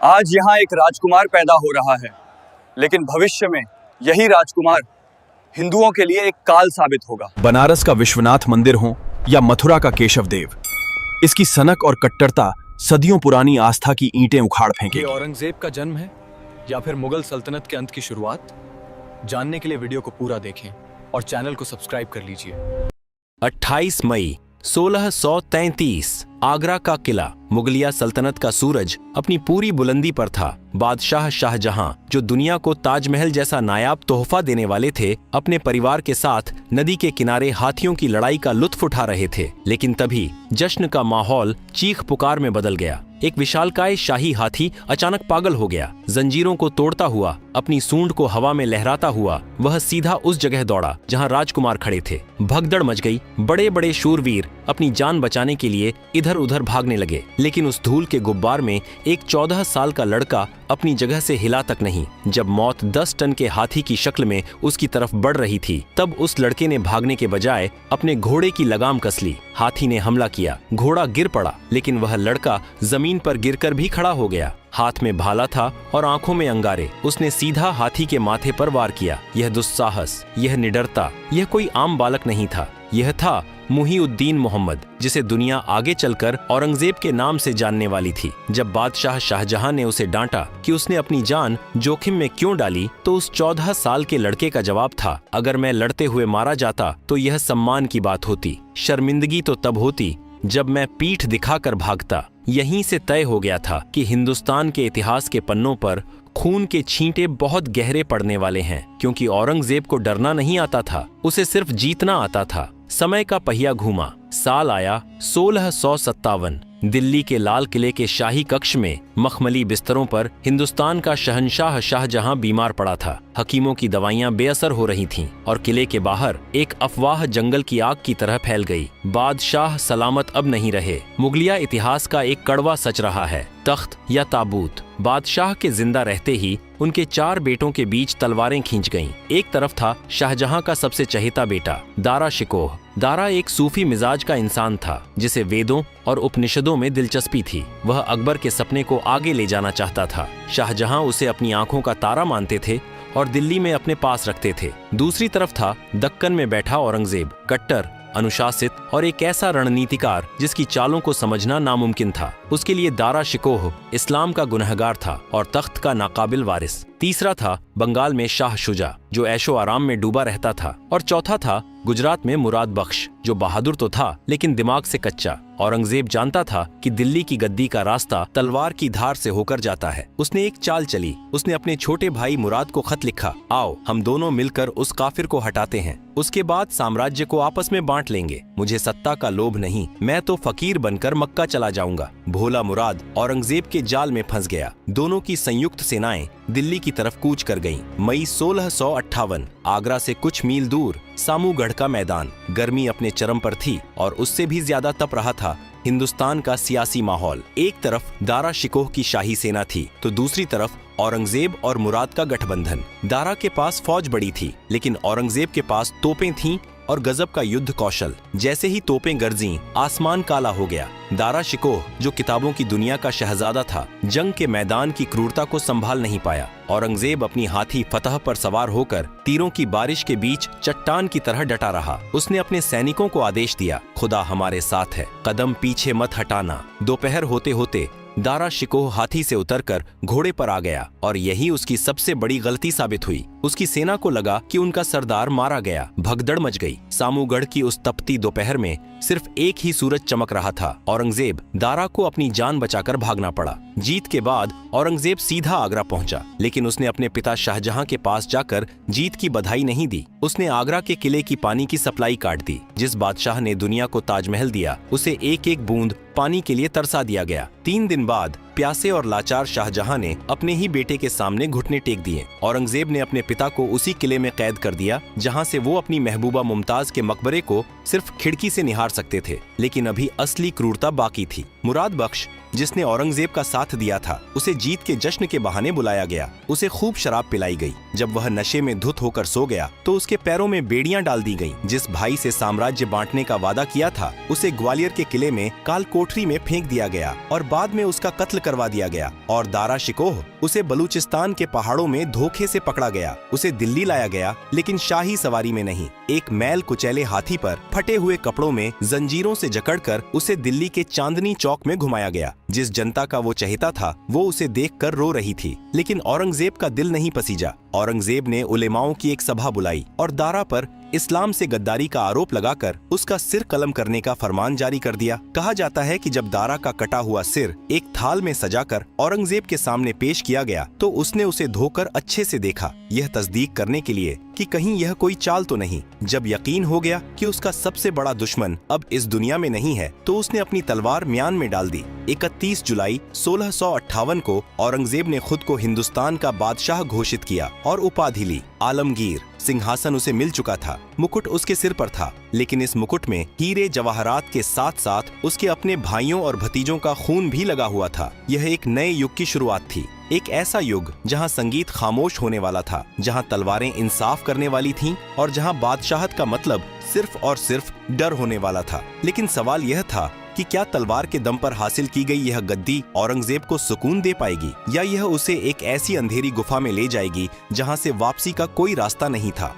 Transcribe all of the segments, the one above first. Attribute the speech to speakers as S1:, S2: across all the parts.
S1: आज यहाँ एक राजकुमार पैदा हो रहा है, लेकिन भविष्य में यही राजकुमार हिंदुओं के लिए एक काल साबित होगा।
S2: बनारस का विश्वनाथ मंदिर हो या मथुरा का केशव देव, इसकी सनक और कट्टरता सदियों पुरानी आस्था की ईंटें उखाड़ फेंके।
S3: औरंगजेब का जन्म है या फिर मुगल सल्तनत के अंत की शुरुआत? जानने के लिए वीडियो को पूरा देखें और चैनल को सब्सक्राइब कर लीजिए।
S4: 28 मई 1633 आगरा का किला। मुगलिया सल्तनत का सूरज अपनी पूरी बुलंदी पर था। बादशाह शाहजहां, जो दुनिया को ताजमहल जैसा नायाब तोहफा देने वाले थे, अपने परिवार के साथ नदी के किनारे हाथियों की लड़ाई का लुत्फ उठा रहे थे। लेकिन तभी जश्न का माहौल चीख पुकार में बदल गया। एक विशालकाय शाही हाथी अचानक पागल हो गया। जंजीरों को तोड़ता हुआ, अपनी सूंड को हवा में लहराता हुआ वह सीधा उस जगह दौड़ा जहां राजकुमार खड़े थे। भगदड़ मच गई। बड़े बड़े शूरवीर अपनी जान बचाने के लिए इधर उधर भागने लगे, लेकिन उस धूल के गुब्बार में एक 14 साल का लड़का अपनी जगह से हिला तक नहीं। जब मौत 10 टन के हाथी की शक्ल में उसकी तरफ बढ़ रही थी, तब उस लड़के ने भागने के बजाय अपने घोड़े की लगाम कस ली। हाथी ने हमला किया। घोड़ा गिर पड़ा, लेकिन वह लड़का जमीन पर गिरकर भी खड़ा हो गया। हाथ में भाला था और आंखों में अंगारे। उसने सीधा हाथी के माथे पर वार किया। यह दुस्साहस, यह निडरता, यह कोई आम बालक नहीं था। यह था मुहीउद्दीन मोहम्मद, जिसे दुनिया आगे चलकर औरंगजेब के नाम से जानने वाली थी। जब बादशाह शाहजहां ने उसे डांटा कि उसने अपनी जान जोखिम में क्यों डाली, तो उस 14 साल के लड़के का जवाब था, अगर मैं लड़ते हुए मारा जाता तो यह सम्मान की बात होती। शर्मिंदगी तो तब होती जब मैं पीठ दिखाकर भागता। यहीं से तय हो गया था कि हिंदुस्तान के इतिहास के पन्नों पर खून के छींटे बहुत गहरे पड़ने वाले हैं, क्योंकि औरंगजेब को डरना नहीं आता था, उसे सिर्फ जीतना आता था। समय का पहिया घूमा। साल आया 1657। दिल्ली के लाल किले के शाही कक्ष में मखमली बिस्तरों पर हिंदुस्तान का शहंशाह शाहजहां बीमार पड़ा था। हकीमों की दवाइयां बेअसर हो रही थीं और किले के बाहर एक अफवाह जंगल की आग की तरह फैल गई। बादशाह सलामत अब नहीं रहे। मुगलिया इतिहास का एक कड़वा सच रहा है, तख्त या ताबूत। बादशाह के जिंदा रहते ही उनके 4 बेटों के बीच तलवारें खींच गईं। एक तरफ था शाहजहां का सबसे चहेता बेटा दारा शिकोह। दारा एक सूफी मिजाज का इंसान था, जिसे वेदों और उपनिषदों में दिलचस्पी थी। वह अकबर के सपने को आगे ले जाना चाहता था। शाहजहां उसे अपनी आंखों का तारा मानते थे और दिल्ली में अपने पास रखते थे। दूसरी तरफ था दक्कन में बैठा औरंगजेब, कट्टर, अनुशासित और एक ऐसा रणनीतिकार जिसकी चालों को समझना नामुमकिन था। उसके लिए दारा शिकोह इस्लाम का गुनहगार था और तख्त का नाकाबिल वारिस। तीसरा था बंगाल में शाह शुजा, जो ऐशो आराम में डूबा रहता था। और चौथा था गुजरात में मुराद बख्श, जो बहादुर तो था लेकिन दिमाग से कच्चा। औरंगजेब जानता था कि दिल्ली की गद्दी का रास्ता तलवार की धार से होकर जाता है। उसने एक चाल चली। उसने अपने छोटे भाई मुराद को खत लिखा, आओ हम दोनों मिलकर उस काफिर को हटाते हैं, उसके बाद साम्राज्य को आपस में बांट लेंगे। मुझे सत्ता का लोभ नहीं, मैं तो फकीर बनकर मक्का चला जाऊंगा। भोला मुराद औरंगजेब के जाल में फंस गया। दोनों की संयुक्त सेनाएं दिल्ली की तरफ कूच कर गईं। मई 1658 आगरा से कुछ मील दूर सामूगढ़ का मैदान। गर्मी अपने चरम पर थी और उससे भी ज्यादा तप रहा था हिंदुस्तान का सियासी माहौल। एक तरफ दारा शिकोह की शाही सेना थी तो दूसरी तरफ औरंगजेब और मुराद का गठबंधन। दारा के पास फौज बड़ी थी, लेकिन औरंगजेब के पास तोपें थीं और गजब का युद्ध कौशल। जैसे ही तोपें गरजी, आसमान काला हो गया। दारा शिकोह, जो किताबों की दुनिया का शहजादा था, जंग के मैदान की क्रूरता को संभाल नहीं पाया। औरंगजेब अपनी हाथी फतह पर सवार होकर तीरों की बारिश के बीच चट्टान की तरह डटा रहा। उसने अपने सैनिकों को आदेश दिया, खुदा हमारे साथ है, कदम पीछे मत हटाना। दोपहर होते होते दारा शिकोह हाथी से उतरकर घोड़े पर आ गया और यही उसकी सबसे बड़ी गलती साबित हुई। उसकी सेना को लगा कि उनका सरदार मारा गया। भगदड़ मच गई। सामूगढ़ की उस तपती दोपहर में सिर्फ एक ही सूरज चमक रहा था। औरंगजेब दारा को अपनी जान बचाकर भागना पड़ा। जीत के बाद औरंगजेब सीधा आगरा पहुंचा, लेकिन उसने अपने पिता शाहजहां के पास जाकर जीत की बधाई नहीं दी। उसने आगरा के किले की पानी की सप्लाई काट दी। जिस बादशाह ने दुनिया को ताजमहल दिया, उसे एक एक बूंद पानी के लिए तरसा दिया गया। 3 दिन बाद प्यासे और लाचार शाहजहां ने अपने ही बेटे के सामने घुटने टेक दिए। औरंगजेब ने अपने पिता को उसी किले में कैद कर दिया जहां से वो अपनी महबूबा मुमताज के मकबरे को सिर्फ खिड़की से निहार सकते थे, लेकिन अभी असली क्रूरता बाकी थी। मुराद बख्श, जिसने औरंगजेब का साथ दिया था, उसे जीत के जश्न के बहाने बुलाया गया। उसे खूब शराब पिलाई गई। जब वह नशे में धुत होकर सो गया तो उसके पैरों में बेड़ियां डाल दी गईं। जिस भाई से साम्राज्य बांटने का वादा किया था, उसे ग्वालियर के किले में काल कोठरी में फेंक दिया गया और बाद में उसका कत्ल करवा दिया गया। और दारा शिकोह, उसे बलूचिस्तान के पहाड़ों में धोखे से पकड़ा गया। उसे दिल्ली लाया गया, लेकिन शाही सवारी में नहीं, एक मैल कुचैले हाथी पर फटे हुए कपड़ों में जंजीरों से जकड़कर उसे दिल्ली के चांदनी चौक में घुमाया गया। जिस जनता का वो चहेता था, वो उसे देखकर रो रही थी, लेकिन औरंगजेब का दिल नहीं पसीजा। औरंगजेब ने उलेमाओं की एक सभा बुलाई और दारा पर इस्लाम से गद्दारी का आरोप लगाकर उसका सिर कलम करने का फरमान जारी कर दिया। कहा जाता है कि जब दारा का कटा हुआ सिर एक थाल में सजाकर औरंगजेब के सामने पेश किया गया तो उसने उसे धोकर अच्छे से देखा, यह तस्दीक करने के लिए कि कहीं यह कोई चाल तो नहीं। जब यकीन हो गया कि उसका सबसे बड़ा दुश्मन अब इस दुनिया में नहीं है, तो उसने अपनी तलवार म्यान में डाल दी। 31 जुलाई 1658 को औरंगजेब ने खुद को हिंदुस्तान का बादशाह घोषित किया और उपाधि ली आलमगीर। सिंहासन उसे मिल चुका था, मुकुट उसके सिर पर था, लेकिन इस मुकुट में हीरे जवाहरात के साथ साथ उसके अपने भाइयों और भतीजों का खून भी लगा हुआ था। यह एक नए युग की शुरुआत थी, एक ऐसा युग जहां संगीत खामोश होने वाला था, जहां तलवारें इंसाफ करने वाली थीं और जहां बादशाहत का मतलब सिर्फ और सिर्फ डर होने वाला था। लेकिन सवाल यह था कि क्या तलवार के दम पर हासिल की गई यह गद्दी औरंगजेब को सुकून दे पाएगी, या यह उसे एक ऐसी अंधेरी गुफा में ले जाएगी जहां से वापसी का कोई रास्ता नहीं था।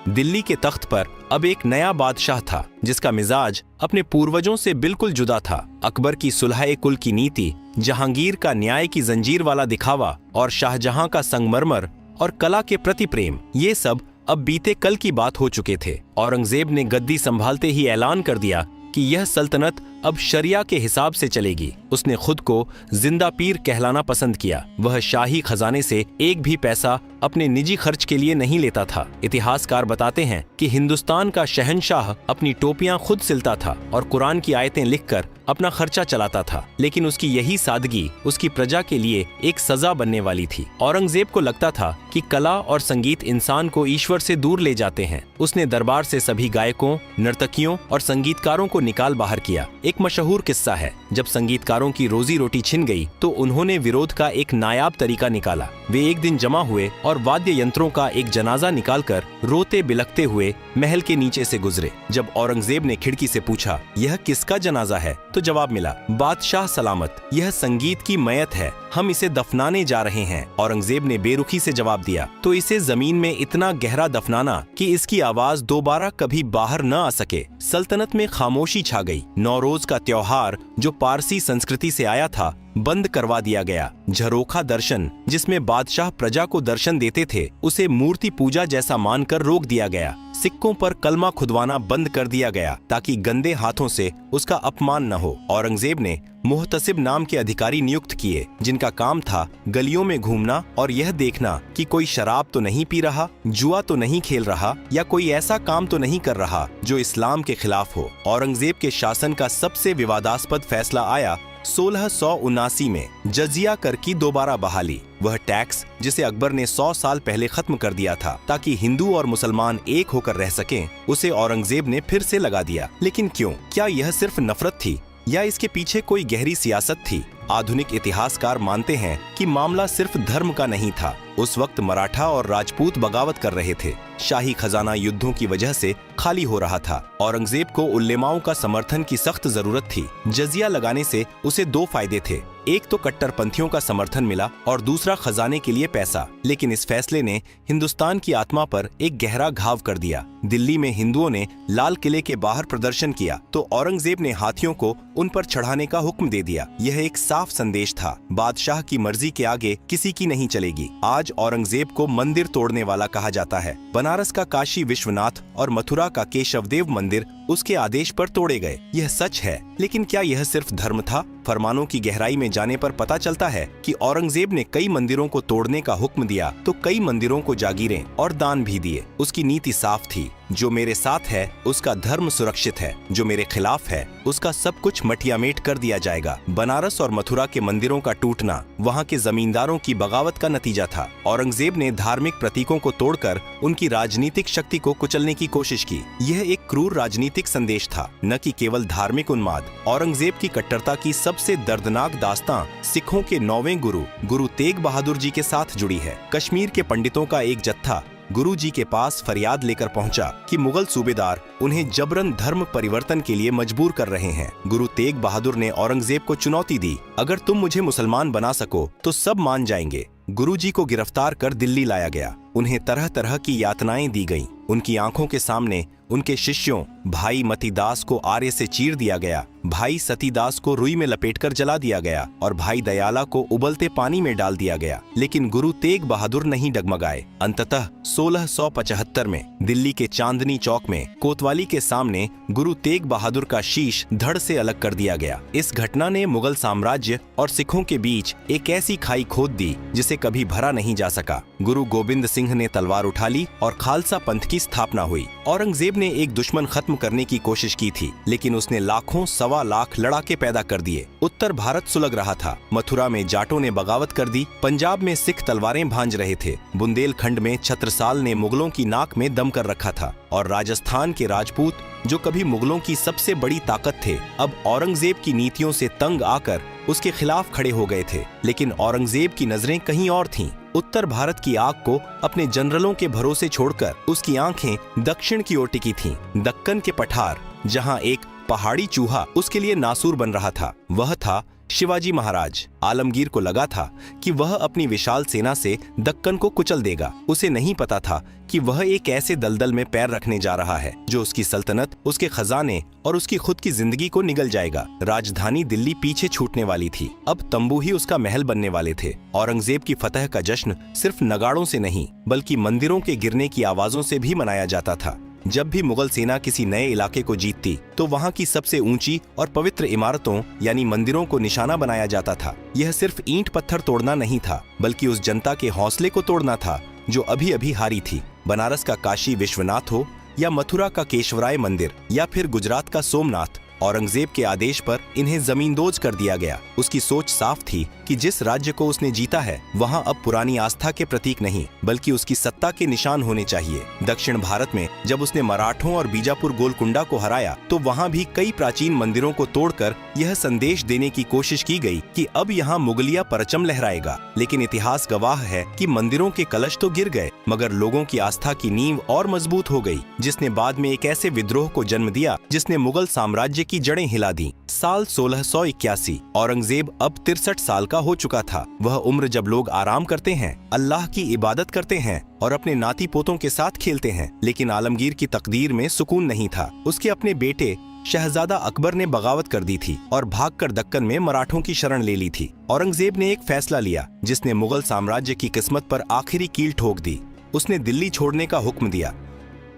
S4: दिल्ली के तख्त पर अब एक नया बादशाह था, जिसका मिजाज अपने पूर्वजों से बिल्कुल जुदा था। अकबर की सुलह कुल की नीति, जहांगीर का न्याय की जंजीर वाला दिखावा और शाहजहां का संगमरमर और कला के प्रति प्रेम, ये सब अब बीते कल की बात हो चुके थे। औरंगजेब ने गद्दी संभालते ही ऐलान कर दिया कि यह सल्तनत अब शरिया के हिसाब से चलेगी। उसने खुद को जिंदा पीर कहलाना पसंद किया। वह शाही खजाने से एक भी पैसा अपने निजी खर्च के लिए नहीं लेता था। इतिहासकार बताते हैं कि हिंदुस्तान का शहंशाह अपनी टोपियां खुद सिलता था और कुरान की आयतें लिखकर अपना खर्चा चलाता था, लेकिन उसकी यही सादगी उसकी प्रजा के लिए एक सजा बनने वाली थी। औरंगजेब को लगता था कि कला और संगीत इंसान को ईश्वर से दूर ले जाते हैं। उसने दरबार से सभी गायकों, नर्तकियों और संगीतकारों को निकाल बाहर किया। एक मशहूर किस्सा है, जब संगीतकारों की रोजी रोटी छिन गई तो उन्होंने विरोध का एक नायाब तरीका निकाला। वे एक दिन जमा हुए और वाद्य यंत्रों का एक जनाजा निकालकर रोते बिलखते हुए महल के नीचे से गुजरे। जब औरंगजेब ने खिड़की से पूछा, यह किसका जनाजा है, तो जवाब मिला, बादशाह सलामत, यह संगीत की मयत है, हम इसे दफनाने जा रहे हैं। औरंगजेब ने बेरुखी से जवाब दिया, तो इसे जमीन में इतना गहरा दफनाना कि इसकी आवाज दोबारा कभी बाहर न आ सके। सल्तनत में खामोशी छा गई। नौरोज का त्योहार, जो पारसी संस्कृति से आया था, बंद करवा दिया गया। झरोखा दर्शन, जिसमें बादशाह प्रजा को दर्शन देते थे, उसे मूर्ति पूजा जैसा मानकर रोक दिया गया। सिक्कों पर कलमा खुदवाना बंद कर दिया गया ताकि गंदे हाथों से उसका अपमान न हो। औरंगजेब ने मुहतसिब नाम के अधिकारी नियुक्त किए, जिनका काम था गलियों में घूमना और यह देखना कि कोई शराब तो नहीं पी रहा, जुआ तो नहीं खेल रहा, या कोई ऐसा काम तो नहीं कर रहा जो इस्लाम के खिलाफ हो। औरंगजेब के शासन का सबसे विवादास्पद फैसला आया 1679 में, जजिया कर की दोबारा बहाली। वह टैक्स जिसे अकबर ने 100 साल पहले खत्म कर दिया था ताकि हिंदू और मुसलमान एक होकर रह सकें, उसे औरंगजेब ने फिर से लगा दिया। लेकिन क्यों? क्या यह सिर्फ नफरत थी या इसके पीछे कोई गहरी सियासत थी? आधुनिक इतिहासकार मानते हैं कि मामला सिर्फ धर्म का नहीं था। उस वक्त मराठा और राजपूत बगावत कर रहे थे। शाही खजाना युद्धों की वजह से खाली हो रहा था। औरंगजेब को उल्लेमाओं का समर्थन की सख्त जरूरत थी। जजिया लगाने से उसे दो फायदे थे, एक तो कट्टरपंथियों का समर्थन मिला और दूसरा खजाने के लिए पैसा। लेकिन इस फैसले ने हिंदुस्तान की आत्मा पर एक गहरा घाव कर दिया। दिल्ली में हिंदुओं ने लाल किले के बाहर प्रदर्शन किया तो औरंगजेब ने हाथियों को उन पर चढ़ाने का हुक्म दे दिया। यह एक साफ संदेश था, बादशाह की मर्जी के आगे किसी की नहीं चलेगी। आज औरंगजेब को मंदिर तोड़ने वाला कहा जाता है। बनारस का काशी विश्वनाथ और मथुरा का केशवदेव मंदिर उसके आदेश पर तोड़े गए। यह सच है, लेकिन क्या यह सिर्फ धर्म था? फरमानों की गहराई में जाने पर पता चलता है कि औरंगजेब ने कई मंदिरों को तोड़ने का हुक्म दिया तो कई मंदिरों को जागीरें और दान भी दिए। उसकी नीति साफ थी, जो मेरे साथ है उसका धर्म सुरक्षित है, जो मेरे खिलाफ है उसका सब कुछ मटियामेट कर दिया जाएगा। बनारस और मथुरा के मंदिरों का टूटना वहाँ के जमींदारों की बगावत का नतीजा था। औरंगजेब ने धार्मिक प्रतीकों को तोड़कर उनकी राजनीतिक शक्ति को कुचलने की कोशिश की। यह एक क्रूर राजनीतिक नैतिक संदेश था, न कि केवल धार्मिक उन्माद। औरंगजेब की कट्टरता की सबसे दर्दनाक दास्तां सिखों के 9वें गुरु तेग बहादुर जी के साथ जुड़ी है। कश्मीर के पंडितों का एक जत्था गुरु जी के पास फरियाद लेकर पहुंचा कि मुगल सूबेदार उन्हें जबरन धर्म परिवर्तन के लिए मजबूर कर रहे हैं। गुरु तेग बहादुर ने औरंगजेब को चुनौती दी, अगर तुम मुझे मुसलमान बना सको तो सब मान जाएंगे। गुरु जी को गिरफ्तार कर दिल्ली लाया गया। उन्हें तरह तरह की यातनाएं दी गईं। उनकी आंखों के सामने उनके शिष्यों भाई मतीदास को आरे से चीर दिया गया, भाई सतीदास को रुई में लपेटकर जला दिया गया और भाई दयाला को उबलते पानी में डाल दिया गया। लेकिन गुरु तेग बहादुर नहीं डगमगाए। अंततः 1675 में दिल्ली के चांदनी चौक में कोतवाली के सामने गुरु तेग बहादुर का शीश धड़ से अलग कर दिया गया। इस घटना ने मुगल साम्राज्य और सिखों के बीच एक ऐसी खाई खोद दी जिसे कभी भरा नहीं जा सका। गुरु गोबिंद सिंह ने तलवार उठा ली और खालसा पंथ की स्थापना हुई। औरंगजेब ने एक दुश्मन खत्म करने की कोशिश की थी, लेकिन उसने लाखों सवा लाख लड़ाके पैदा कर दिए। उत्तर भारत सुलग रहा था। मथुरा में जाटों ने बगावत कर दी, पंजाब में सिख तलवारें भांज रहे थे, बुंदेलखंड में छत्रसाल ने मुगलों की नाक में दम कर रखा था और राजस्थान के राजपूत जो कभी मुगलों की सबसे बड़ी ताकत थे, अब औरंगजेब की नीतियों से तंग आकर उसके खिलाफ खड़े हो गए थे। लेकिन औरंगजेब की नजरें कहीं और थीं। उत्तर भारत की आग को अपने जनरलों के भरोसे छोड़कर उसकी आंखें दक्षिण की ओर टिकी थीं। दक्कन के पठार, जहां एक पहाड़ी चूहा उसके लिए नासूर बन रहा था, वह था शिवाजी महाराज। आलमगीर को लगा था कि वह अपनी विशाल सेना से दक्कन को कुचल देगा। उसे नहीं पता था कि वह एक ऐसे दलदल में पैर रखने जा रहा है जो उसकी सल्तनत, उसके खजाने और उसकी खुद की जिंदगी को निगल जाएगा। राजधानी दिल्ली पीछे छूटने वाली थी। अब तंबू ही उसका महल बनने वाले थे। औरंगजेब की फतह का जश्न सिर्फ नगाड़ों से नहीं, बल्कि मंदिरों के गिरने की आवाजों से भी मनाया जाता था। जब भी मुगल सेना किसी नए इलाके को जीतती तो वहां की सबसे ऊंची और पवित्र इमारतों यानी मंदिरों को निशाना बनाया जाता था। यह सिर्फ ईंट पत्थर तोड़ना नहीं था, बल्कि उस जनता के हौसले को तोड़ना था जो अभी अभी हारी थी। बनारस का काशी विश्वनाथ हो या मथुरा का केशवराय मंदिर या फिर गुजरात का सोमनाथ, औरंगजेब के आदेश पर इन्हें जमींदोज कर दिया गया। उसकी सोच साफ थी कि जिस राज्य को उसने जीता है वहां अब पुरानी आस्था के प्रतीक नहीं, बल्कि उसकी सत्ता के निशान होने चाहिए। दक्षिण भारत में जब उसने मराठों और बीजापुर गोलकुंडा को हराया तो वहां भी कई प्राचीन मंदिरों को तोड़कर यह संदेश देने की कोशिश की गई कि अब यहाँ मुगलिया परचम लहराएगा। लेकिन इतिहास गवाह है कि मंदिरों के कलश तो गिर गए, मगर लोगों की आस्था की नींव और मजबूत हो गई, जिसने बाद में एक ऐसे विद्रोह को जन्म दिया जिसने मुगल साम्राज्य की जड़ें हिला दी। साल 1681, औरंगजेब अब 63 साल का हो चुका था। वह उम्र जब लोग आराम करते हैं, अल्लाह की इबादत करते हैं और अपने नाती पोतों के साथ खेलते हैं। लेकिन आलमगीर की तकदीर में सुकून नहीं था। उसके अपने बेटे शहजादा अकबर ने बगावत कर दी थी और भागकर दक्कन में मराठों की शरण ले ली थी। औरंगजेब ने एक फैसला लिया जिसने मुगल साम्राज्य की किस्मत पर आखिरी कील ठोक दी। उसने दिल्ली छोड़ने का हुक्म दिया।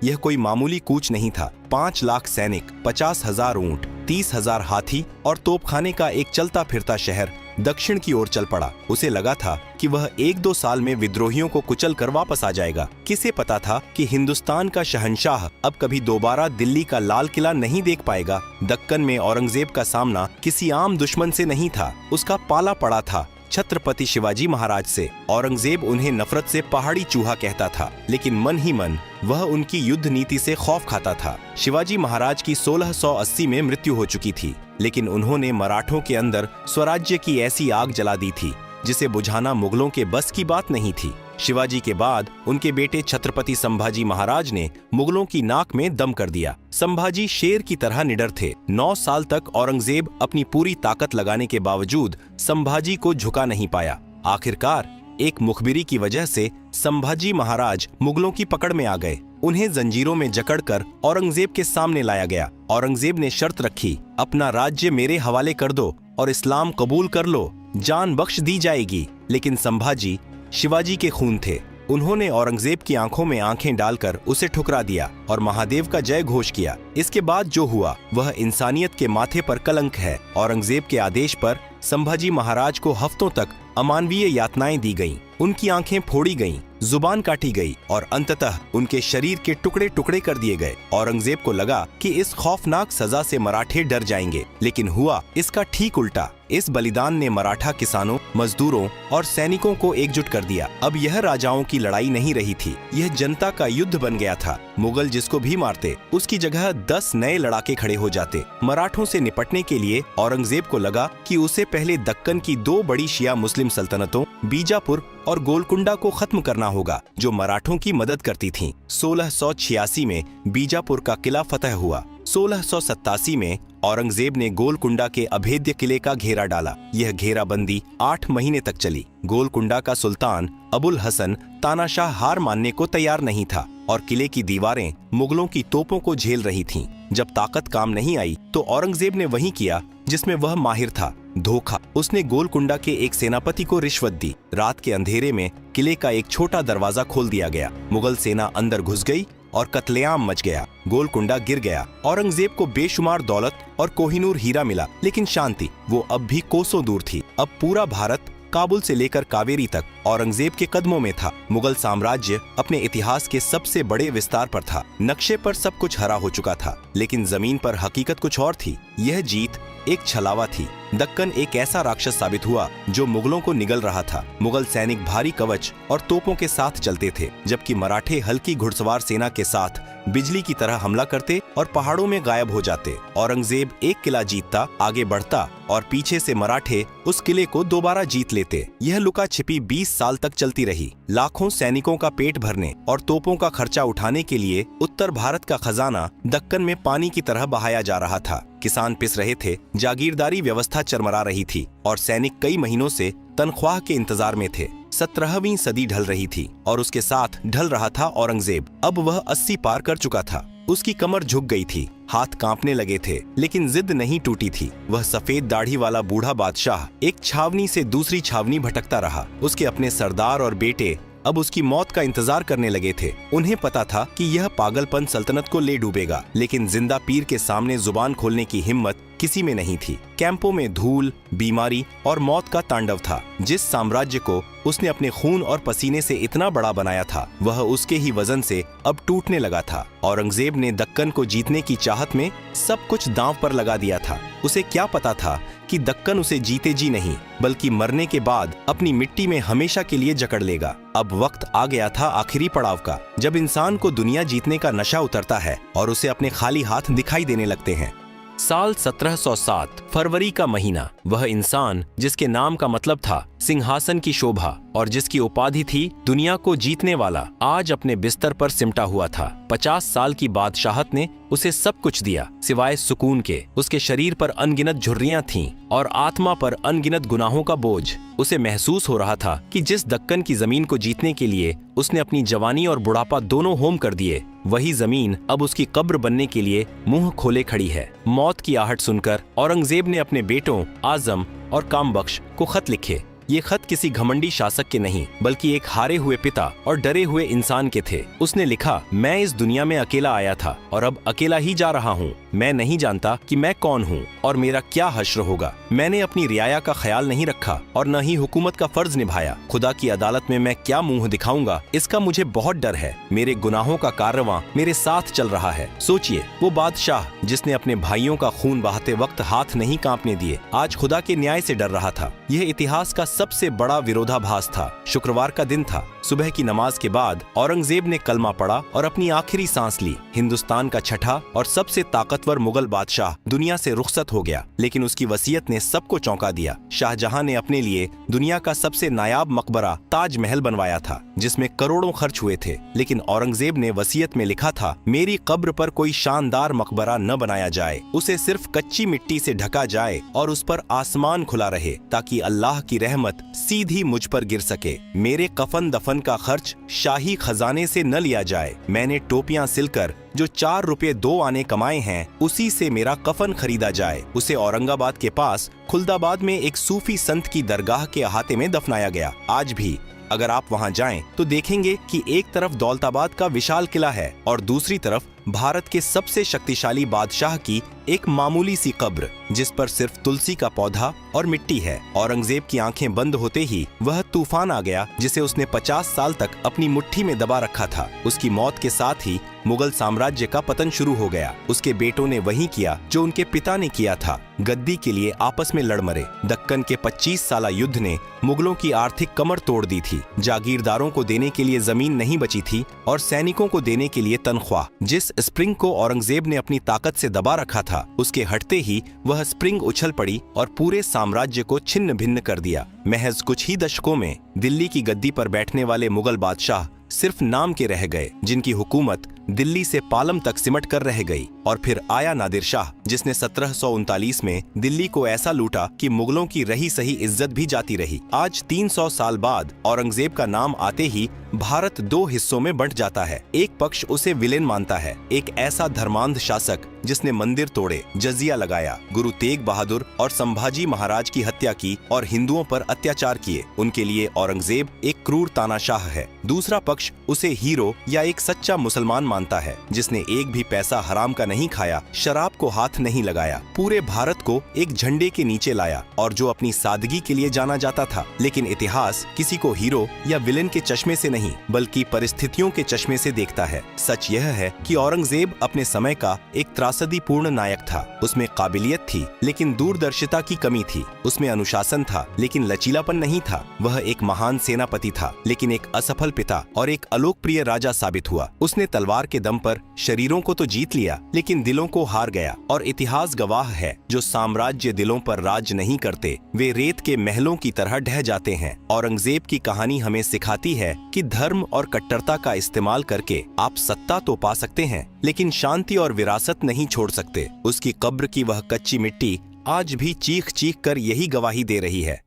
S4: यह कोई मामूली कूच नहीं था। 5 लाख सैनिक, 50,000 ऊंट, 30,000 हाथी और तोपखाने का एक चलता फिरता शहर दक्षिण की ओर चल पड़ा। उसे लगा था कि वह 1-2 साल में विद्रोहियों को कुचल कर वापस आ जाएगा। किसे पता था कि हिंदुस्तान का शहंशाह अब कभी दोबारा दिल्ली का लाल किला नहीं देख पाएगा। दक्कन में औरंगजेब का सामना किसी आम दुश्मन से नहीं था, उसका पाला पड़ा था छत्रपति शिवाजी महाराज से। औरंगजेब उन्हें नफरत से पहाड़ी चूहा कहता था, लेकिन मन ही मन वह उनकी युद्ध नीति से खौफ खाता था। शिवाजी महाराज की 1680 में मृत्यु हो चुकी थी, लेकिन उन्होंने मराठों के अंदर स्वराज्य की ऐसी आग जला दी थी जिसे बुझाना मुगलों के बस की बात नहीं थी। शिवाजी के बाद उनके बेटे छत्रपति संभाजी महाराज ने मुगलों की नाक में दम कर दिया। संभाजी शेर की तरह निडर थे। 9 साल तक औरंगजेब अपनी पूरी ताकत लगाने के बावजूद संभाजी को झुका नहीं पाया। आखिरकार एक मुखबिरी की वजह से संभाजी महाराज मुगलों की पकड़ में आ गए। उन्हें जंजीरों में जकड़कर औरंगजेब के सामने लाया गया। औरंगजेब ने शर्त रखी, अपना राज्य मेरे हवाले कर दो और इस्लाम कबूल कर लो, जान बख्श दी जाएगी। लेकिन संभाजी शिवाजी के खून थे। उन्होंने औरंगजेब की आंखों में आंखें डालकर उसे ठुकरा दिया और महादेव का जय घोष किया। इसके बाद जो हुआ वह इंसानियत के माथे पर कलंक है। औरंगजेब के आदेश पर संभाजी महाराज को हफ्तों तक अमानवीय यातनाएं दी गईं। उनकी आंखें फोड़ी गईं, जुबान काटी गई और अंततः उनके शरीर के टुकड़े टुकड़े कर दिए गए। औरंगजेब को लगा कि इस खौफनाक सजा से मराठे डर जाएंगे, लेकिन हुआ इसका ठीक उल्टा। इस बलिदान ने मराठा किसानों, मजदूरों और सैनिकों को एकजुट कर दिया। अब यह राजाओं की लड़ाई नहीं रही थी, यह जनता का युद्ध बन गया था। मुगल जिसको भी मारते उसकी जगह 10 नए लड़ाके खड़े हो जाते। मराठों से निपटने के लिए औरंगजेब को लगा कि उसे पहले दक्कन की 2 बड़ी शिया मुस्लिम सल्तनतों बीजापुर और गोलकुंडा को खत्म करना होगा, जो मराठों की मदद करती थीं। 1686 में बीजापुर का किला फतह हुआ। 1687 में औरंगजेब ने गोलकुंडा के अभेद्य किले का घेरा डाला। यह घेराबंदी 8 महीने तक चली। गोलकुंडा का सुल्तान अबुल हसन तानाशाह हार मानने को तैयार नहीं था और किले की दीवारें मुगलों की तोपों को झेल रही थीं। जब ताकत काम नहीं आई तो औरंगजेब ने वही किया जिसमें वह माहिर था, धोखा। उसने गोलकुंडा के एक सेनापति को रिश्वत दी। रात के अंधेरे में किले का एक छोटा दरवाजा खोल दिया गया। मुगल सेना अंदर घुस गई और कत्लेआम मच गया। गोलकुंडा गिर गया। औरंगजेब को बेशुमार दौलत और कोहिनूर हीरा मिला, लेकिन शांति वो अब भी कोसों दूर थी। अब पूरा भारत काबुल से लेकर कावेरी तक औरंगजेब के कदमों में था। मुगल साम्राज्य अपने इतिहास के सबसे बड़े विस्तार पर था। नक्शे पर सब कुछ हरा हो चुका था, लेकिन जमीन पर हकीकत कुछ और थी। यह जीत एक छलावा थी। दक्कन एक ऐसा राक्षस साबित हुआ जो मुगलों को निगल रहा था। मुगल सैनिक भारी कवच और तोपों के साथ चलते थे, जबकि मराठे हल्की घुड़सवार सेना के साथ बिजली की तरह हमला करते और पहाड़ों में गायब हो जाते। औरंगजेब एक किला जीतता, आगे बढ़ता और पीछे से मराठे उस किले को दोबारा जीत लेते। यह लुका छिपी 20 साल तक चलती रही। लाखों सैनिकों का पेट भरने और तोपों का खर्चा उठाने के लिए उत्तर भारत का खजाना दक्कन में पानी की तरह बहाया जा रहा था। किसान पिस रहे थे, जागीरदारी व्यवस्था चरमरा रही थी और सैनिक कई महीनों से तनख्वाह के इंतजार में थे। 17वीं सदी ढल रही थी और उसके साथ ढल रहा था औरंगजेब। अब वह 80 पार कर चुका था। उसकी कमर झुक गई थी, हाथ कांपने लगे थे, लेकिन जिद नहीं टूटी थी। वह सफेद दाढ़ी वाला बूढ़ा बादशाह एक छावनी से दूसरी छावनी भटकता रहा। उसके अपने सरदार और बेटे अब उसकी मौत का इंतजार करने लगे थे। उन्हें पता था कि यह पागलपन सल्तनत को ले डूबेगा, लेकिन जिंदा पीर के सामने जुबान खोलने की हिम्मत किसी में नहीं थी। कैंपों में धूल, बीमारी और मौत का तांडव था। जिस साम्राज्य को उसने अपने खून और पसीने से इतना बड़ा बनाया था, वह उसके ही वजन से अब टूटने लगा था। औरंगजेब ने दक्कन को जीतने की चाहत में सब कुछ दांव पर लगा दिया था। उसे क्या पता था कि दक्कन उसे जीते जी नहीं, बल्कि मरने के बाद अपनी मिट्टी में हमेशा के लिए जकड़ लेगा। अब वक्त आ गया था आखिरी पड़ाव का, जब इंसान को दुनिया जीतने का नशा उतरता है और उसे अपने खाली हाथ दिखाई देने लगते हैं। साल 1707 फरवरी का महीना। वह इंसान जिसके नाम का मतलब था सिंहासन की शोभा और जिसकी उपाधि थी दुनिया को जीतने वाला, आज अपने बिस्तर पर सिमटा हुआ था। 50 साल की बादशाहत ने उसे सब कुछ दिया सिवाय सुकून के। उसके शरीर पर अनगिनत झुर्रियां थीं और आत्मा पर अनगिनत गुनाहों का बोझ। उसे महसूस हो रहा था कि जिस दक्कन की जमीन को जीतने के लिए उसने अपनी जवानी और बुढ़ापा दोनों होम कर दिए, वही जमीन अब उसकी कब्र बनने के लिए मुंह खोले खड़ी है। मौत की आहट सुनकर औरंगजेब ने अपने बेटों आजम और कामबख्श को खत लिखे। ये खत किसी घमंडी शासक के नहीं, बल्कि एक हारे हुए पिता और डरे हुए इंसान के थे। उसने लिखा, मैं इस दुनिया में अकेला आया था और अब अकेला ही जा रहा हूँ। मैं नहीं जानता कि मैं कौन हूँ और मेरा क्या हश्र होगा। मैंने अपनी रियाया का ख्याल नहीं रखा और न ही हुकूमत का फर्ज निभाया। खुदा की अदालत में मैं क्या मुंह दिखाऊंगा, इसका मुझे बहुत डर है। मेरे गुनाहों का कारवां मेरे साथ चल रहा है। सोचिए, वो बादशाह जिसने अपने भाइयों का खून बहाते वक्त हाथ नहीं कांपने दिए, आज खुदा के न्याय से डर रहा था। यह इतिहास का सबसे बड़ा विरोधाभास था। शुक्रवार का दिन था। सुबह की नमाज के बाद औरंगजेब ने कलमा पढ़ा और अपनी आखिरी सांस ली। हिंदुस्तान का छठा और सबसे ताकतवर मुगल बादशाह दुनिया से रुखसत हो गया, लेकिन उसकी वसीयत ने सबको चौंका दिया। शाहजहां ने अपने लिए दुनिया का सबसे नायाब मकबरा ताजमहल बनवाया था, जिसमें करोड़ों खर्च हुए थे, लेकिन औरंगजेब ने वसीयत में लिखा था, मेरी कब्र पर कोई शानदार मकबरा न बनाया जाए, उसे सिर्फ कच्ची मिट्टी से ढका जाए और उस पर आसमान खुला रहे, ताकि अल्लाह की रहमत सीधी मुझ पर गिर सके। मेरे कफन दफन का खर्च शाही खजाने से न लिया जाए। मैंने टोपियां सिलकर जो 4 रुपए 2 आने कमाए हैं, उसी से मेरा कफन खरीदा जाए। उसे औरंगाबाद के पास खुलदाबाद में एक सूफी संत की दरगाह के अहाते में दफनाया गया। आज भी अगर आप वहां जाएं तो देखेंगे कि एक तरफ दौलताबाद का विशाल किला है और दूसरी तरफ भारत के सबसे शक्तिशाली बादशाह की एक मामूली सी कब्र जिस पर सिर्फ तुलसी का पौधा और मिट्टी है। औरंगजेब की आंखें बंद होते ही वह तूफान आ गया जिसे उसने 50 साल तक अपनी मुट्ठी में दबा रखा था। उसकी मौत के साथ ही मुगल साम्राज्य का पतन शुरू हो गया। उसके बेटों ने वही किया जो उनके पिता ने किया था, गद्दी के लिए आपस में लड़ मरे। दक्कन के 25 साला युद्ध ने मुगलों की आर्थिक कमर तोड़ दी थी। जागीरदारों को देने के लिए जमीन नहीं बची थी और सैनिकों को देने के लिए तनख्वाह। जिस स्प्रिंग को औरंगजेब ने अपनी ताकत से दबा रखा था, उसके हटते ही वह स्प्रिंग उछल पड़ी और पूरे साम्राज्य को छिन्न भिन्न कर दिया। महज कुछ ही दशकों में दिल्ली की गद्दी पर बैठने वाले मुगल बादशाह सिर्फ नाम के रह गए, जिनकी हुकूमत दिल्ली से पालम तक सिमट कर रह गई। और फिर आया नादिर शाह, जिसने 1739 में दिल्ली को ऐसा लूटा कि मुगलों की रही सही इज्जत भी जाती रही। आज 300 साल बाद औरंगजेब का नाम आते ही भारत दो हिस्सों में बंट जाता है। एक पक्ष उसे विलेन मानता है, एक ऐसा धर्मांध शासक जिसने मंदिर तोड़े, जजिया लगाया, गुरु तेग बहादुर और संभाजी महाराज की हत्या की और हिंदुओं पर अत्याचार किए। उनके लिए औरंगजेब एक क्रूर तानाशाह है। दूसरा पक्ष उसे हीरो या एक सच्चा मुसलमान मानता है, जिसने एक भी पैसा हराम का नहीं खाया, शराब को हाथ नहीं लगाया, पूरे भारत को एक झंडे के नीचे लाया और जो अपनी सादगी के लिए जाना जाता था। लेकिन इतिहास किसी को हीरो या विलेन के चश्मे से नहीं बल्कि परिस्थितियों के चश्मे से देखता है। सच यह है कि औरंगजेब अपने समय का एक त्रासदीपूर्ण नायक था। उसमें काबिलियत थी लेकिन दूरदर्शिता की कमी थी। उसमें अनुशासन था लेकिन लचीलापन नहीं था। वह एक महान सेनापति था लेकिन एक असफल पिता और एक अलोकप्रिय राजा साबित हुआ। उसने तलवार के दम पर शरीरों को तो जीत लिया लेकिन दिलों को हार गया। और इतिहास गवाह है, जो साम्राज्य दिलों पर राज नहीं करते वे रेत के महलों की तरह ढह जाते हैं। औरंगजेब की कहानी हमें सिखाती है कि धर्म और कट्टरता का इस्तेमाल करके आप सत्ता तो पा सकते हैं लेकिन शांति और विरासत नहीं छोड़ सकते। उसकी कब्र की वह कच्ची मिट्टी आज भी चीख चीख कर यही गवाही दे रही है।